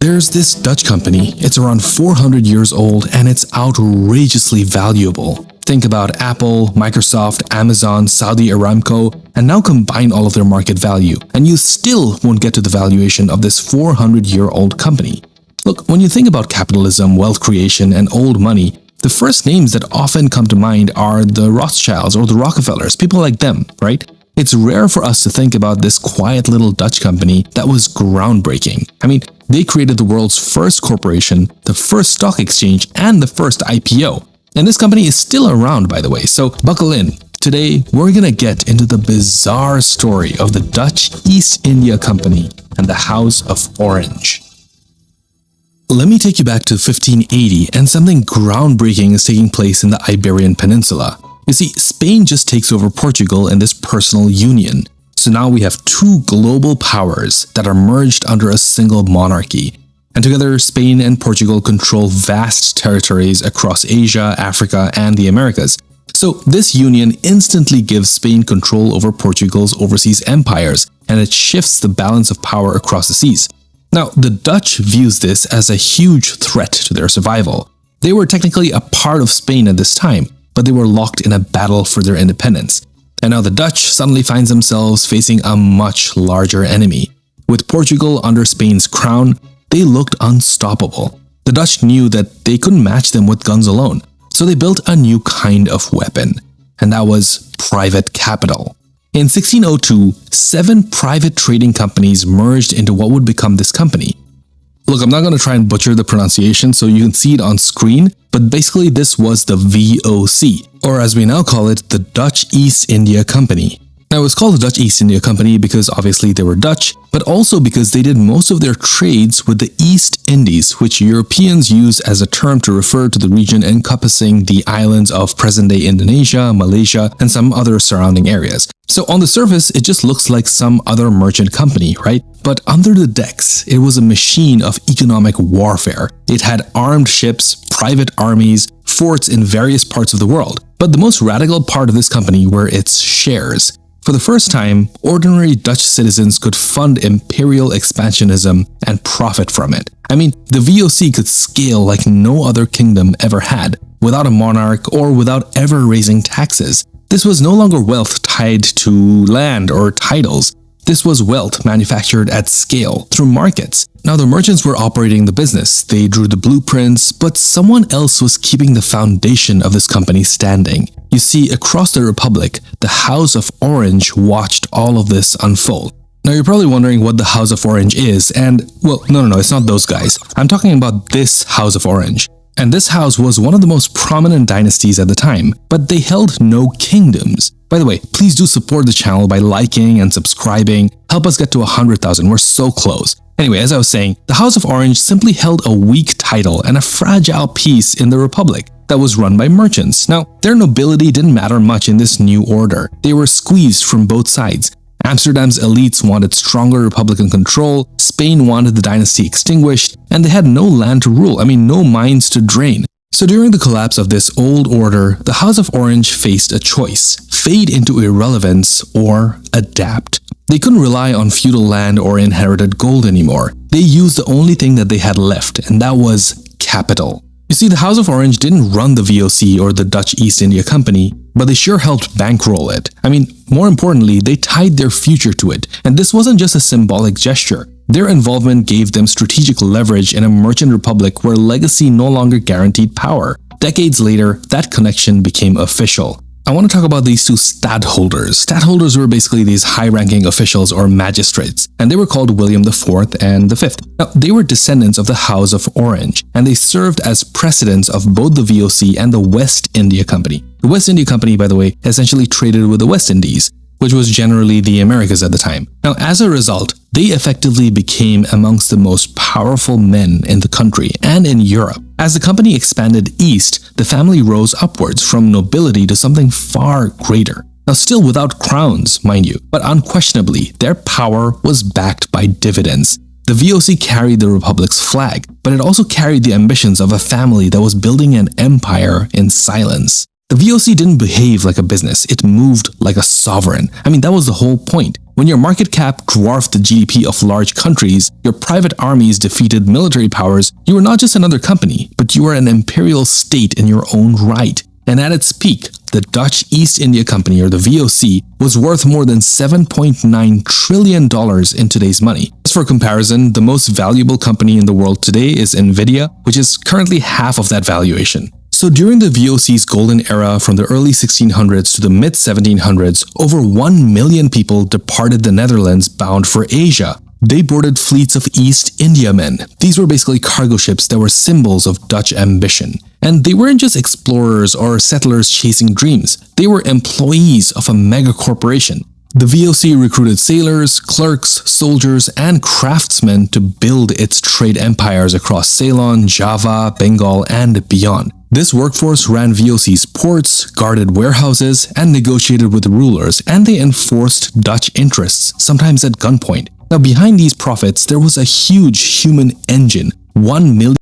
There's this Dutch company. It's around 400 years old and it's outrageously valuable. Think about Apple, Microsoft, Amazon, Saudi Aramco, and now combine all of their market value, and you still won't get to the valuation of this 400-year-old company. Look, when you think about capitalism, wealth creation, and old money, the first names that often come to mind are the Rothschilds or the Rockefellers, people like them, right? It's rare for us to think about this quiet little Dutch company that was groundbreaking. I mean, they created the world's first corporation, the first stock exchange, and the first IPO. And this company is still around, by the way, so buckle in. Today, we're gonna get into the bizarre story of the Dutch East India Company and the House of Orange. Let me take you back to 1580, and something groundbreaking is taking place in the Iberian Peninsula. You see, Spain just takes over Portugal in this personal union. So now we have two global powers that are merged under a single monarchy. And together, Spain and Portugal control vast territories across Asia, Africa, and the Americas. So this union instantly gives Spain control over Portugal's overseas empires, and it shifts the balance of power across the seas. Now, the Dutch views this as a huge threat to their survival. They were technically a part of Spain at this time, but they were locked in a battle for their independence. And now the Dutch suddenly finds themselves facing a much larger enemy. With Portugal under Spain's crown, they looked unstoppable. The Dutch knew that they couldn't match them with guns alone, so they built a new kind of weapon, and that was private capital. In 1602, 7 private trading companies merged into what would become this company. Look, I'm not going to try and butcher the pronunciation so you can see it on screen, but basically this was the VOC, or as we now call it, the Dutch East India Company. Now, it was called the Dutch East India Company because obviously they were Dutch, but also because they did most of their trades with the East Indies, which Europeans use as a term to refer to the region encompassing the islands of present-day Indonesia, Malaysia, and some other surrounding areas. So on the surface, it just looks like some other merchant company, right? But under the decks, it was a machine of economic warfare. It had armed ships, private armies, forts in various parts of the world. But the most radical part of this company were its shares. For the first time, ordinary Dutch citizens could fund imperial expansionism and profit from it. I mean, the VOC could scale like no other kingdom ever had, without a monarch or without ever raising taxes. This was no longer wealth tied to land or titles. This was wealth manufactured at scale through markets. Now, the merchants were operating the business. They drew the blueprints, but someone else was keeping the foundation of this company standing. You see, across the Republic, the House of Orange watched all of this unfold. Now, you're probably wondering what the House of Orange is, and, well, no, it's not those guys. I'm talking about this House of Orange. And this house was one of the most prominent dynasties at the time, but they held no kingdoms. By the way, please do support the channel by liking and subscribing. Help us get to 100,000, we're so close. Anyway, as I was saying, the House of Orange simply held a weak title and a fragile piece in the Republic that was run by merchants. Now, their nobility didn't matter much in this new order. They were squeezed from both sides. Amsterdam's elites wanted stronger Republican control, Spain wanted the dynasty extinguished, and they had no land to rule, no mines to drain. So during the collapse of this old order, the House of Orange faced a choice: fade into irrelevance or adapt. They couldn't rely on feudal land or inherited gold anymore. They used the only thing that they had left, and that was capital. You see, the House of Orange didn't run the VOC or the Dutch East India Company, but they sure helped bankroll it. More importantly, they tied their future to it, and this wasn't just a symbolic gesture. Their involvement gave them strategic leverage in a merchant republic where legacy no longer guaranteed power. Decades later, that connection became official. I want to talk about these two stadholders. Stadholders were basically these high-ranking officials or magistrates, and they were called William IV and V. Now, they were descendants of the House of Orange, and they served as presidents of both the VOC and the West India Company. The West India Company, by the way, essentially traded with the West Indies, which was generally the Americas at the time. Now, as a result, they effectively became amongst the most powerful men in the country and in Europe. As the company expanded east, the family rose upwards from nobility to something far greater. Now, still without crowns, mind you, but unquestionably, their power was backed by dividends. The VOC carried the Republic's flag, but it also carried the ambitions of a family that was building an empire in silence. The VOC didn't behave like a business, it moved like a sovereign. I mean, that was the whole point. When your market cap dwarfed the GDP of large countries, your private armies defeated military powers, you were not just another company, but you were an imperial state in your own right. And at its peak, the Dutch East India Company, or the VOC, was worth more than $7.9 trillion in today's money. Just for comparison, the most valuable company in the world today is Nvidia, which is currently half of that valuation. So during the VOC's golden era from the early 1600s to the mid-1700s, over 1 million people departed the Netherlands bound for Asia. They boarded fleets of East Indiamen. These were basically cargo ships that were symbols of Dutch ambition. And they weren't just explorers or settlers chasing dreams. They were employees of a mega corporation. The VOC recruited sailors, clerks, soldiers, and craftsmen to build its trade empires across Ceylon, Java, Bengal, and beyond. This workforce ran VOC's ports, guarded warehouses, and negotiated with rulers, and they enforced Dutch interests, sometimes at gunpoint. Now, behind these profits, there was a huge human engine. 1 million